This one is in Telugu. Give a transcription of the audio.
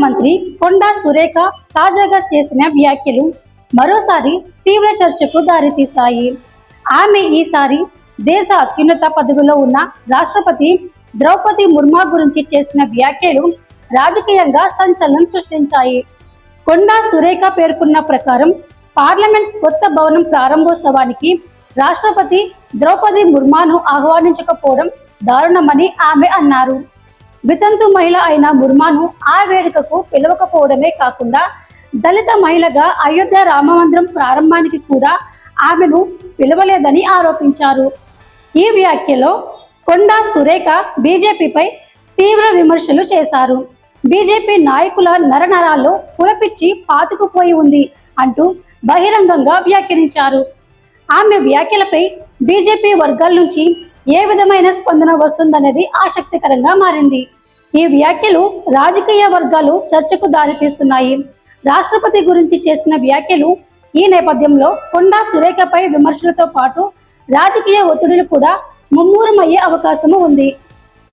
మంత్రి కొండా సురేఖ తాజాగా చేసిన వ్యాఖ్యలు మరోసారి తీవ్ర చర్చకు దారితీశాయి. ఆమె ఈసారి దేశ అత్యున్నత పదవిలో ఉన్న రాష్ట్రపతి ద్రౌపది ముర్ము గురించి చేసిన వ్యాఖ్యలు రాజకీయంగా సంచలనం సృష్టించాయి. కొండా సురేఖ పేర్కొన్న ప్రకారం పార్లమెంట్ కొత్త భవనం ప్రారంభోత్సవానికి రాష్ట్రపతి ద్రౌపది ముర్మును ఆహ్వానించకపోవడం దారుణమని ఆమె అన్నారు. వితంతు మహిళ అయిన ముర్మును ఆ వేడుకకు పిలవకపోవడమే కాకుండా దళిత మహిళగా అయోధ్య రామమందిరం ప్రారంభానికి కూడా ఆమెను పిలవలేదని ఆరోపించారు. ఈ వ్యాఖ్యలో కొండా సురేఖ బీజేపీపై తీవ్ర విమర్శలు చేశారు. బీజేపీ నాయకుల నరనరాల్లో కులపిచ్చి పాతుకుపోయి ఉంది అంటూ బహిరంగంగా వ్యాఖ్యానించారు. ఆమె వ్యాఖ్యలపై బీజేపీ వర్గాల నుంచి ఏ విధమైన స్పందన వస్తుందనేది ఆసక్తికరంగా మారింది. ఈ వ్యాఖ్యలు రాజకీయ వర్గాలు చర్చకు దారితీస్తున్నాయి. రాష్ట్రపతి గురించి చేసిన వ్యాఖ్యలు ఈ నేపథ్యంలో కొండా సురేఖపై విమర్శలతో పాటు రాజకీయ ఒత్తిడులు కూడా ముమ్మూరమయ్యే అవకాశం ఉంది.